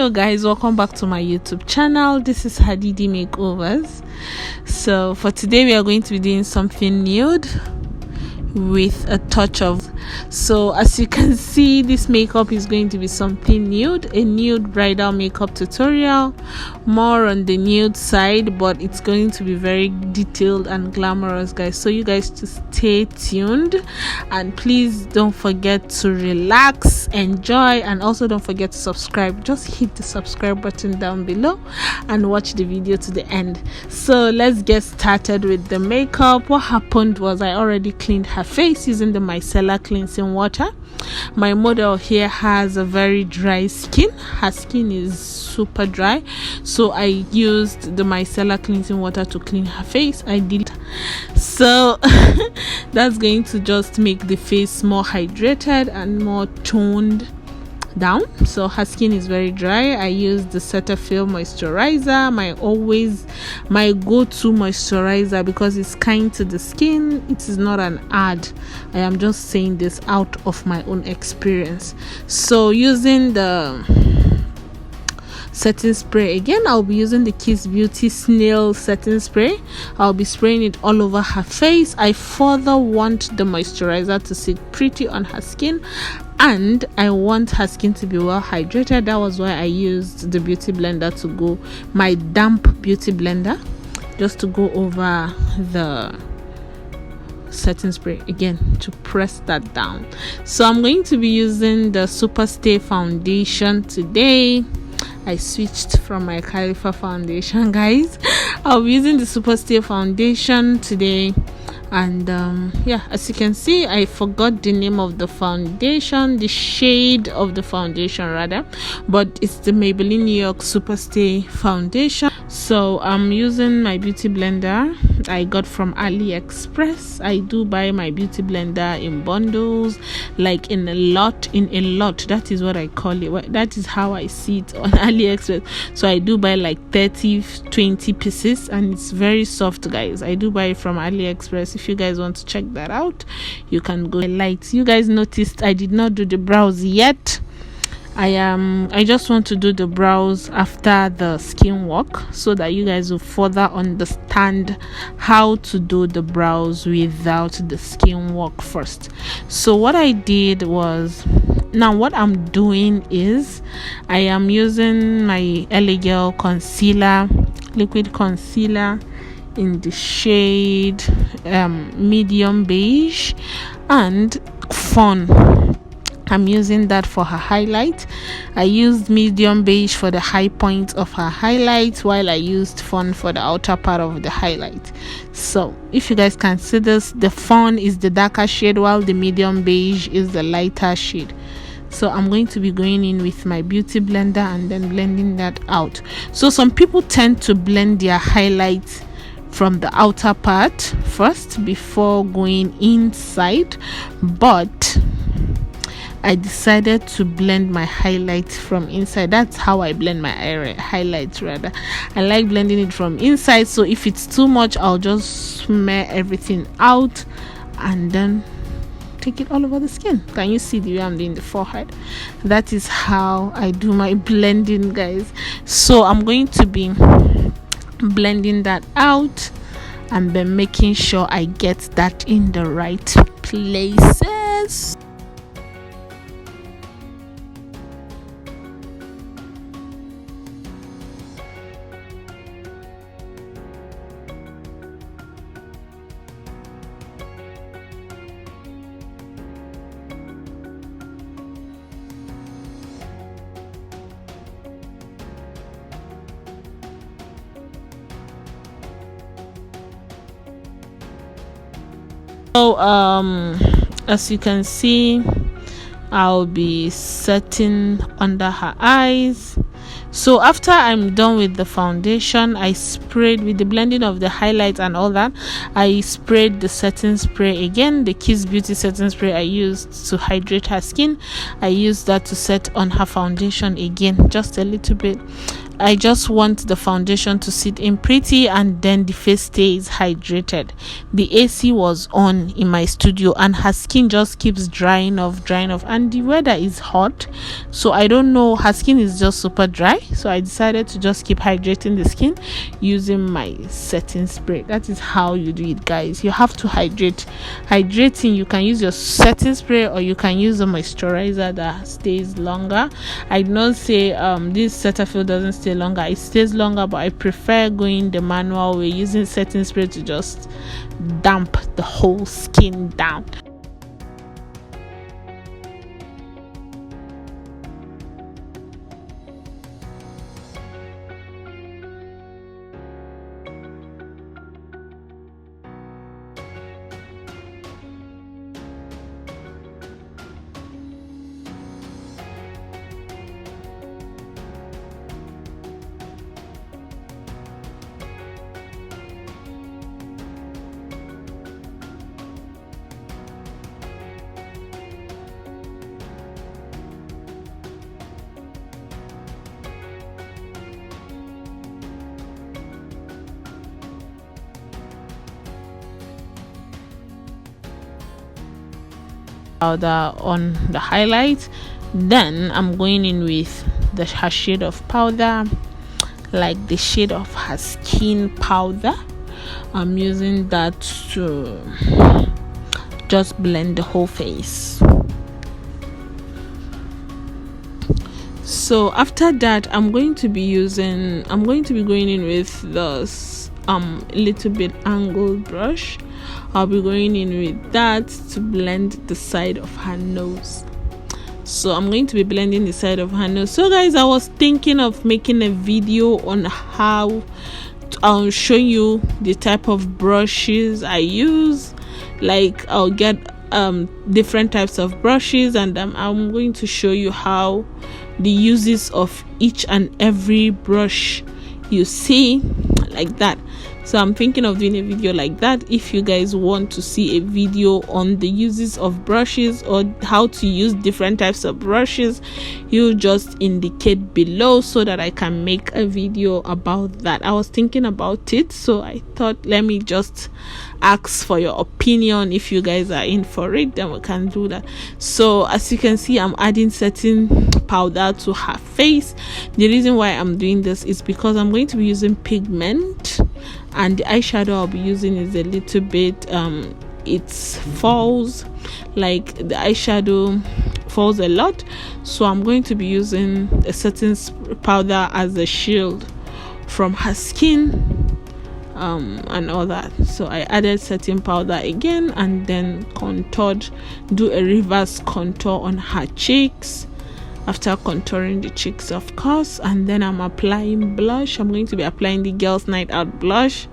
Hello guys, welcome back to my YouTube channel. This is Hadidi Makeovers. So for today we are going to be doing something nude with a touch of, so as you can see, this makeup is going to be something nude, a nude bridal makeup tutorial, more on the nude side, but it's going to be very detailed and glamorous, guys. So you guys just stay tuned, and please don't forget to relax, enjoy, and also don't forget to subscribe. Just hit the subscribe button down below and watch the video to the end. So let's get started with the makeup. What happened was I already cleaned her face using the Miscella cleansing water. My model here has a very dry skin. Her skin is super dry, so I used the Miscella cleansing water to clean her face. I did so that's going to just make the face more hydrated and more toned down. So her skin is very dry. I used the Cetaphil moisturizer, my go-to moisturizer, because it's kind to the skin. It is not an ad. I am just saying this out of my own experience. So using the setting spray again, I'll be using the Kiss Beauty snail setting spray. I'll be spraying it all over her face. I further want the moisturizer to sit pretty on her skin, and I want her skin to be well hydrated. That was why I used the beauty blender to go, my damp beauty blender, just to go over the setting spray again to press that down. So I'm going to be using the Super Stay foundation today. I switched from my Kalifa foundation, guys. I'll be using the Super Stay foundation today. And yeah, as you can see, I forgot the name of the foundation, the shade of the foundation rather, but it's the Maybelline New York Super Stay foundation. So I'm using my beauty blender I got from AliExpress. I do buy my beauty blender in bundles, like in a lot. That is what I call it. That is how I see it on AliExpress. So I do buy like 30-20 pieces, and it's very soft, guys. I do buy it from AliExpress. If you guys want to check that out, you can go. Lights, you guys noticed I did not do the brows yet. I just want to do the brows after the skin walk, so that you guys will further understand how to do the brows without the skin walk first. So what I did was, now what I'm doing is I am using my lagirl concealer, liquid concealer in the shade medium beige and fawn. I'm using that for her highlight. I used medium beige for the high point of her highlight, while I used fawn for the outer part of the highlight. So if you guys can see this, the fawn is the darker shade while the medium beige is the lighter shade. So I'm going to be going in with my beauty blender and then blending that out. So some people tend to blend their highlights from the outer part first before going inside, but I decided to blend my highlights from inside. That's how I blend my highlights rather. I like blending it from inside, so if it's too much, I'll just smear everything out and then take it all over the skin. Can you see the way I'm doing the forehead? That is how I do my blending, guys. So I'm going to be blending that out and then making sure I get that in the right places. So as you can see, I'll be setting under her eyes. So after I'm done with the foundation, I sprayed with the blending of the highlight and all that. I sprayed the setting spray again, the Kiss Beauty setting spray I used to hydrate her skin. I used that to set on her foundation again, just a little bit. I just want the foundation to sit in pretty and then the face stays hydrated. The AC was on in my studio and her skin just keeps drying off, and the weather is hot, so I don't know, her skin is just super dry, so I decided to just keep hydrating the skin using my setting spray. That is how you do it, guys. You have to hydrating. You can use your setting spray or you can use a moisturizer that stays longer. I did not say this cetaphil doesn't stay longer, it stays longer, but I prefer going the manual way, using setting spray to just damp the whole skin down. Powder on the highlight, then I'm going in with her shade of powder, like the shade of her skin powder. I'm using that to just blend the whole face. So after that, I'm going to be going in with this little bit angled brush. I'll be going in with that to blend the side of her nose. So I'm going to be blending the side of her nose. So guys, I was thinking of making a video on how I'll show you the type of brushes I use. Like I'll get different types of brushes, and I'm going to show you how the uses of each and every brush you see, like that. So I'm thinking of doing a video like that. If you guys want to see a video on the uses of brushes or how to use different types of brushes, you just indicate below so that I can make a video about that. I was thinking about it, so I thought let me just ask for your opinion. If you guys are in for it, then we can do that. So as you can see, I'm adding setting powder to her face. The reason why I'm doing this is because I'm going to be using pigment, and the eyeshadow I'll be using is a little bit it falls, like the eyeshadow falls a lot, so I'm going to be using a setting powder as a shield from her skin and all that. So I added setting powder again, and then do a reverse contour on her cheeks after contouring the cheeks, of course. And then I'm applying blush. I'm going to be applying the Girls Night Out blush,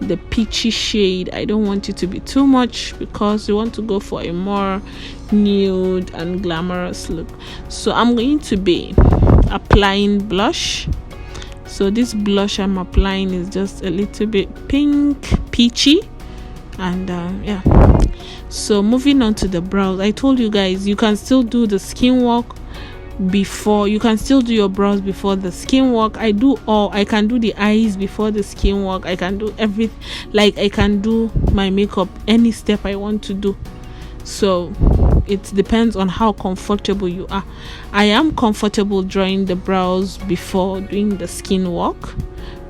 the peachy shade. I don't want it to be too much because we want to go for a more nude and glamorous look. So I'm going to be applying blush. So this blush I'm applying is just a little bit pink, peachy, and yeah. So moving on to the brows, I told you guys you can still do the skin work before, you can still do your brows before the skin work. I can do the eyes before the skin work. I can do everything, like I can do my makeup any step I want to do. So it depends on how comfortable you are. I am comfortable drawing the brows before doing the skin work,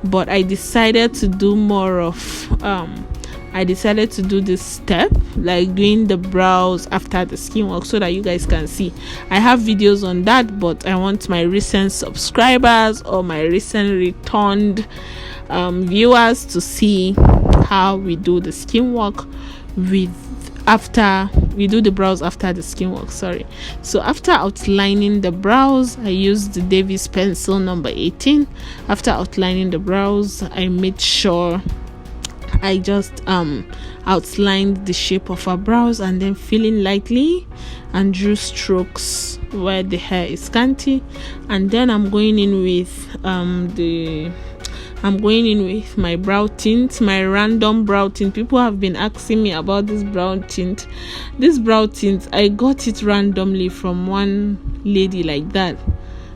but I decided to do more of I decided to do this step, like doing the brows after the skin work, so that you guys can see. I have videos on that, but I want my recent subscribers or my recent returned viewers to see how we do the skin work after we do the brows after the skin work. So after outlining the brows, I used the Davis pencil number 18. After outlining the brows, I made sure I just outlined the shape of her brows, and then filling lightly and drew strokes where the hair is scanty. And then I'm going in with my brow tint, my random brow tint. People have been asking me about this brow tint. I got it randomly from one lady like that.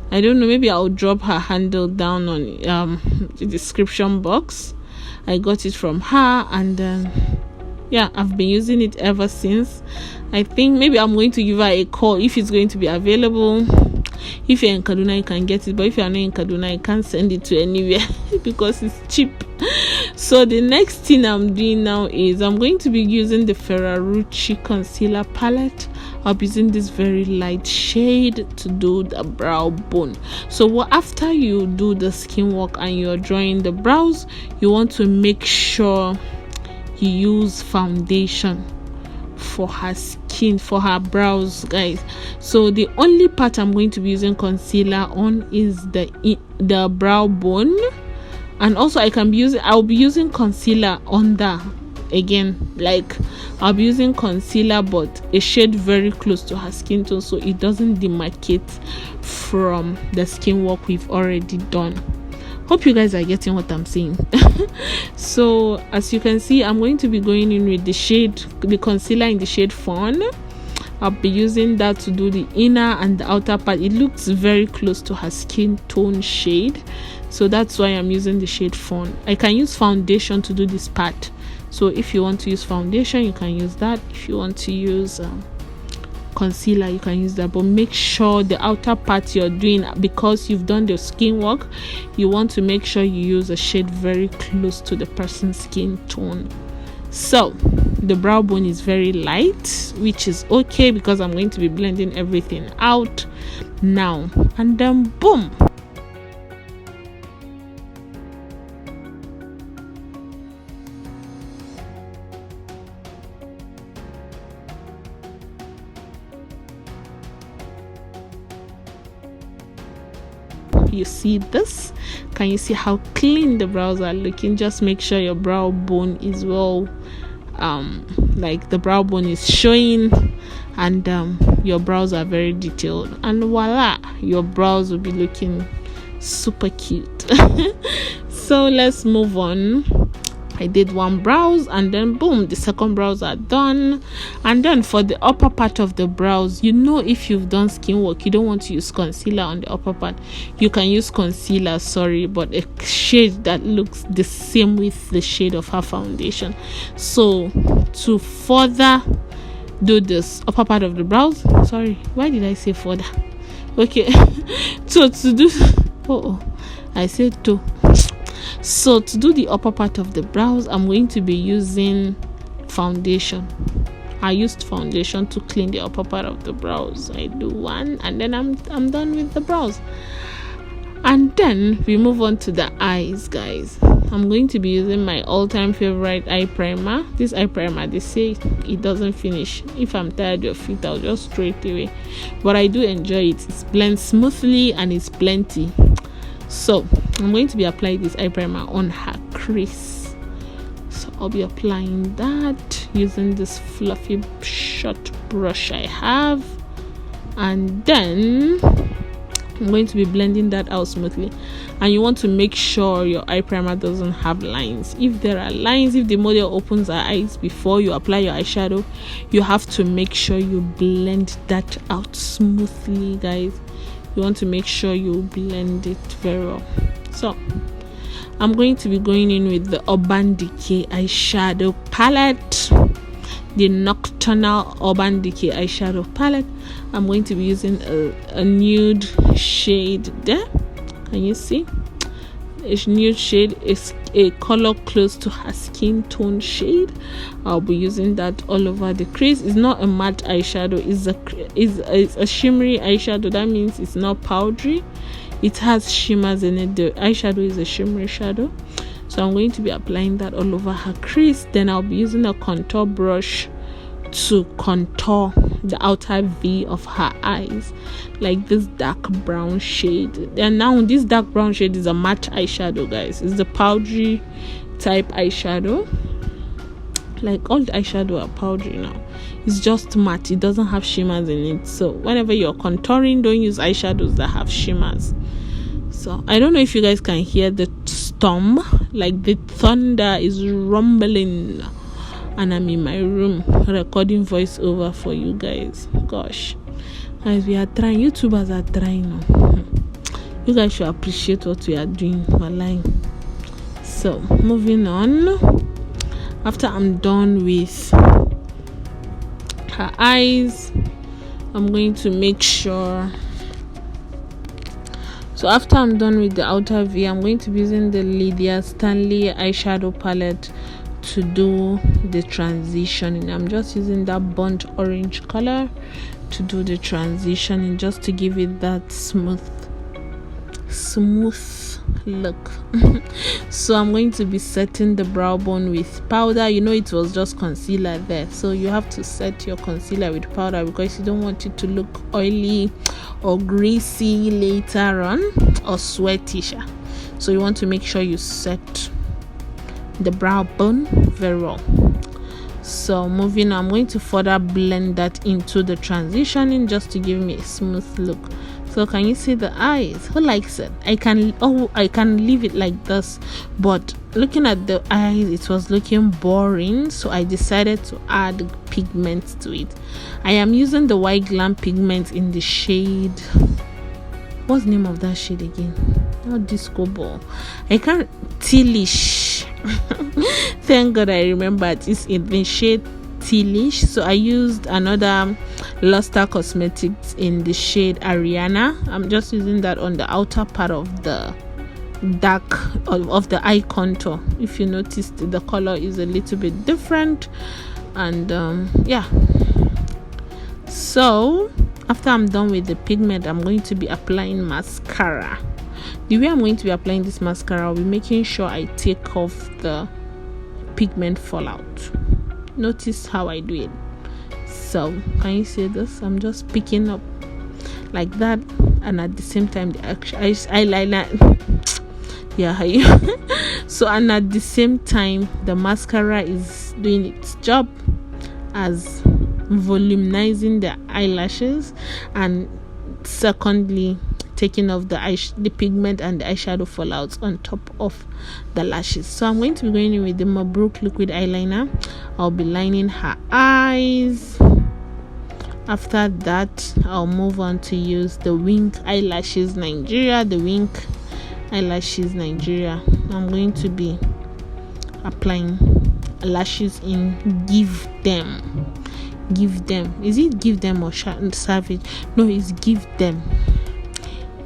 I don't know, maybe I'll drop her handle down on the description box. I got it from her, and yeah, I've been using it ever since. I think maybe I'm going to give her a call if it's going to be available. If you're in Kaduna, you can get it, but if you're not in Kaduna, you can't send it to anywhere because it's cheap. So the next thing I'm doing now is I'm going to be using the Ferrarucci concealer palette. I'll be using this very light shade to do the brow bone. So after you do the skin work and you're drawing the brows, you want to make sure you use foundation for her skin, for her brows, guys. So the only part I'm going to be using concealer on is the brow bone, and also I'll be using concealer under again. Like, I'll be using concealer but a shade very close to her skin tone, so it doesn't demarcate from the skin work we've already done. Hope you guys are getting what I'm saying. So as you can see, I'm going to be going in with the concealer in the shade Fawn. I'll be using that to do the inner and the outer part. It looks very close to her skin tone shade, so that's why I'm using the shade Fawn. I can use foundation to do this part, so if you want to use foundation, you can use that. If you want to use concealer, you can use that, but make sure the outer part you're doing, because you've done the skin work, you want to make sure you use a shade very close to the person's skin tone. So the brow bone is very light, which is okay because I'm going to be blending everything out now, and then boom. You see this? Can you see how clean the brows are looking? Just make sure your brow bone is well, like the brow bone is showing, and your brows are very detailed, and voila, your brows will be looking super cute. So let's move on. I did one brows, and then boom, the second brows are done. And then for the upper part of the brows, you know, if you've done skin work, you don't want to use concealer on the upper part. You can use concealer, but a shade that looks the same with the shade of her foundation. So to further do this upper part of the brows, sorry, why did I say further? Okay. So to do I said to. So to do the upper part of the brows, I'm going to be using foundation. I used foundation to clean the upper part of the brows. I do one, and then I'm done with the brows. And then we move on to the eyes, guys. I'm going to be using my all-time favorite eye primer. This eye primer, they say it doesn't finish. If I'm tired of it, I'll just throw it away, but I do enjoy it. It blends smoothly and it's plenty. So I'm going to be applying this eye primer on her crease. So I'll be applying that using this fluffy short brush I have, and then I'm going to be blending that out smoothly. And you want to make sure your eye primer doesn't have lines. If there are lines, if the model opens her eyes before you apply your eyeshadow, you have to make sure you blend that out smoothly, guys. You want to make sure you blend it very well. So I'm going to be going in with the Urban Decay eyeshadow palette, the Nocturnal Urban Decay eyeshadow palette. I'm going to be using a nude shade there. Can you see? A nude shade is a color close to her skin tone shade. I'll be using that all over the crease. It's not a matte eyeshadow, it's a shimmery eyeshadow. That means it's not powdery, it has shimmers in it. The eyeshadow is a shimmery shadow, so I'm going to be applying that all over her crease. Then I'll be using a contour brush to contour the outer V of her eyes, like this dark brown shade. And now this dark brown shade is a matte eyeshadow, guys. It's the powdery type eyeshadow. Like all the eyeshadow are powdery now. It's just matte, it doesn't have shimmers in it. So whenever you're contouring, don't use eyeshadows that have shimmers. So I don't know if you guys can hear the storm, like the thunder is rumbling, and I'm in my room recording voiceover for you guys. Gosh, guys, we are trying. YouTubers are trying now. You guys should appreciate what we are doing. Wallahi. So moving on, after I'm done with her eyes, I'm going to make sure. So after I'm done with the outer V, I'm going to be using the Lydia Stanley eyeshadow palette to do the transitioning. I'm just using that burnt orange color to do the transitioning, just to give it that smooth look. So I'm going to be setting the brow bone with powder. You know, it was just concealer there, so you have to set your concealer with powder because you don't want it to look oily or greasy later on, or sweaty. So you want to make sure you set the brow bone very well. So moving on, I'm going to further blend that into the transitioning just to give me a smooth look. So can you see the eyes? Who likes it? I can leave it like this, but looking at the eyes, it was looking boring, so I decided to add pigment to it. I am using the white glam pigment in the shade, what's the name of that shade again? Not disco ball, I can't, tealish. Thank God I remembered. It's in the shade tealish. So I used another Luster Cosmetics in the shade Ariana. I'm just using that on the outer part of the dark of the eye contour. If you noticed, the color is a little bit different, and yeah. So after I'm done with the pigment, I'm going to be applying mascara. The way I'm going to be applying this mascara, I'll be making sure I take off the pigment fallout. Notice how I do it. So can you see this? I'm just picking up like that, and at the same time the eyeliner, yeah. So, and at the same time the mascara is doing its job as volumizing the eyelashes, and secondly taking off the pigment and the eyeshadow fallouts on top of the lashes. So I'm going to be going in with the Mabrook liquid eyeliner. I'll be lining her eyes. After that, I'll move on to use the Wink Eyelashes Nigeria. I'm going to be applying lashes in Give Them. Is it Give Them or Savage? No, it's Give Them.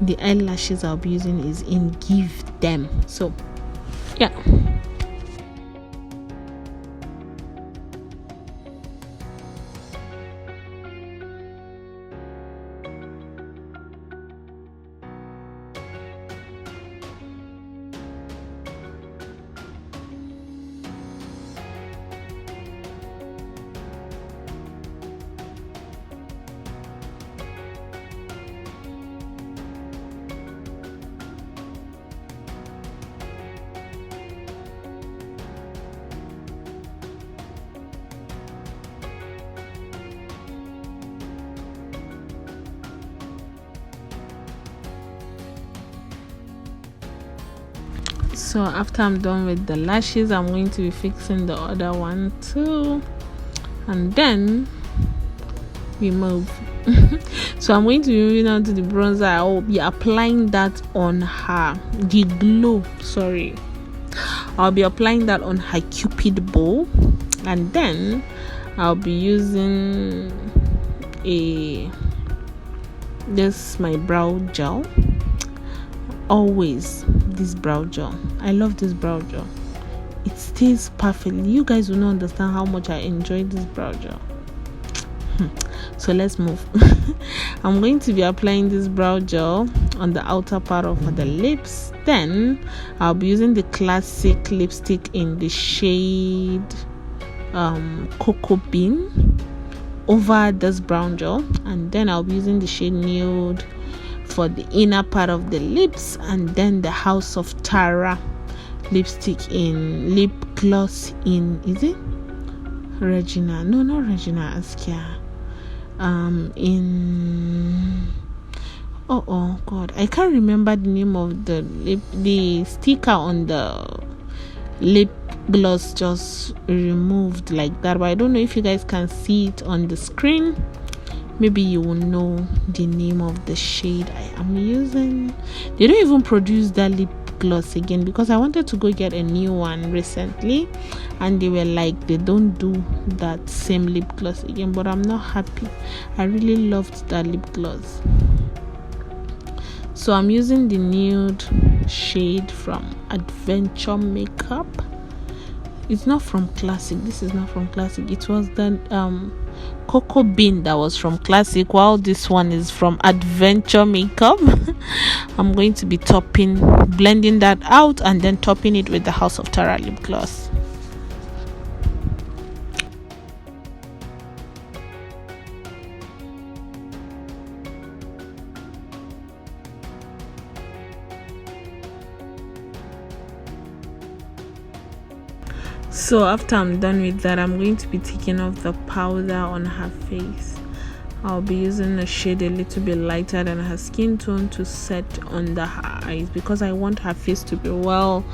The eyelashes I'll be using is in Give Them. So yeah. So after I'm done with the lashes, I'm going to be fixing the other one too, and then we move. So I'm going to be moving on to the bronzer. I'll be applying that on her I'll be applying that on her Cupid bow, and then I'll be using this my brow gel. Always this brow gel. I love this brow gel. It stays perfectly. You guys will not understand how much I enjoy this brow gel. So let's move. I'm going to be applying this brow gel on the outer part of the lips. Then I'll be using the classic lipstick in the shade Cocoa Bean over this brown gel, and then I'll be using the shade Nude for the inner part of the lips, and then the House of Tara lipstick in lip gloss in, is it Regina? No, not Regina Askia. In oh god, I can't remember the name of the sticker on the lip gloss just removed like that, but I don't know if you guys can see it on the screen. maybe you will know the name of the shade I am using. They don't even produce that lip gloss again, because I wanted to go get a new one recently, and they were like, they don't do that same lip gloss again. But I'm not happy. I really loved that lip gloss. So I'm using the nude shade from Adventure Makeup. It's not from Classic. This is not from Classic. It was the Cocoa Bean that was from Classic, while this one is from Adventure Makeup. I'm going to be blending that out, and then topping it with the House of Tara lip gloss. So after I'm done with that, I'm going to be taking off the powder on her face. I'll be using a shade a little bit lighter than her skin tone to set under her eyes, because I want her face to be well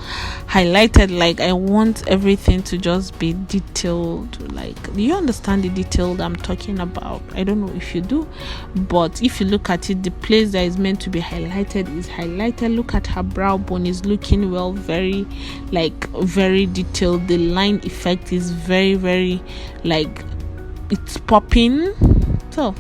highlighted. Like, I want everything to just be detailed. Like, do you understand the detail that I'm talking about? I don't know if you do, but if you look at it, the place that is meant to be highlighted is highlighted. Look at her brow bone, is looking well, very detailed. The line effect is very like, it's popping. So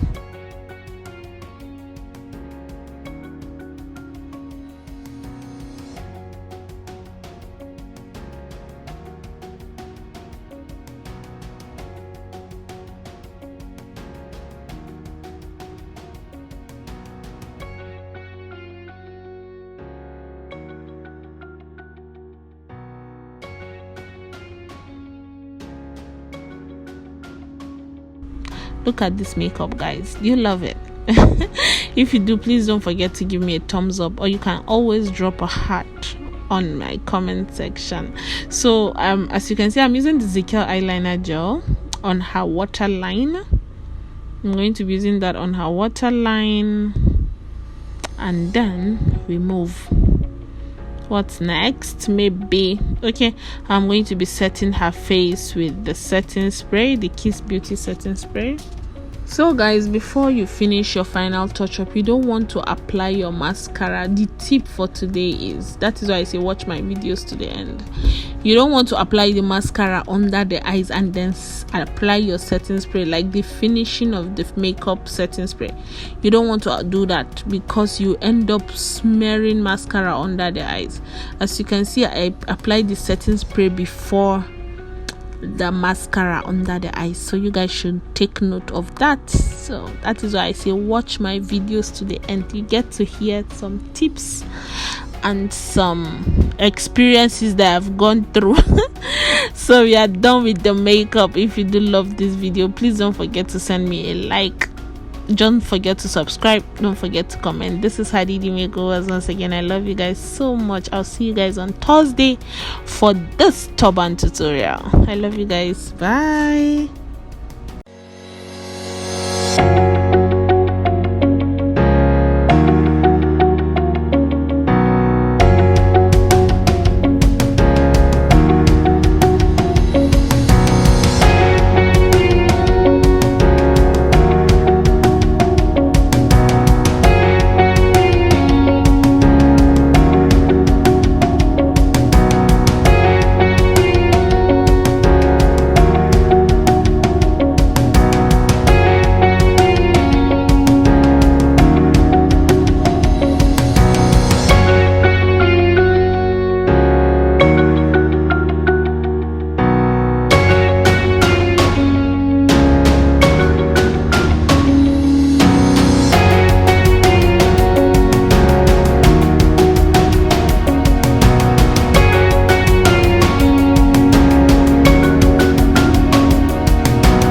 look at this makeup, guys. Do you love it? If you do, please don't forget to give me a thumbs up, or you can always drop a heart on my comment section. So as you can see, I'm using the Zikel eyeliner gel on her waterline. I'm going to be using that on her waterline, and then we move. What's next? Maybe I'm going to be setting her face with the setting spray, the Kiss Beauty setting spray. So guys, before you finish your final touch up, you don't want to apply your mascara. The tip for today is, that is why I say watch my videos to the end. You don't want to apply the mascara under the eyes and then apply your setting spray, like the finishing of the makeup setting spray. You don't want to do that, because you end up smearing mascara under the eyes. As you can see, I applied the setting spray before the mascara under the eyes, so you guys should take note of that. So that is why I say watch my videos to the end. You get to hear some tips and some experiences that I've gone through. So we are done with the makeup. If you do love this video, please don't forget to send me a like. Don't forget to subscribe. Don't forget to comment. This is Hadidi Makeovers. Once again, I love you guys so much. I'll see you guys on Thursday for this turban tutorial. I love you guys. Bye.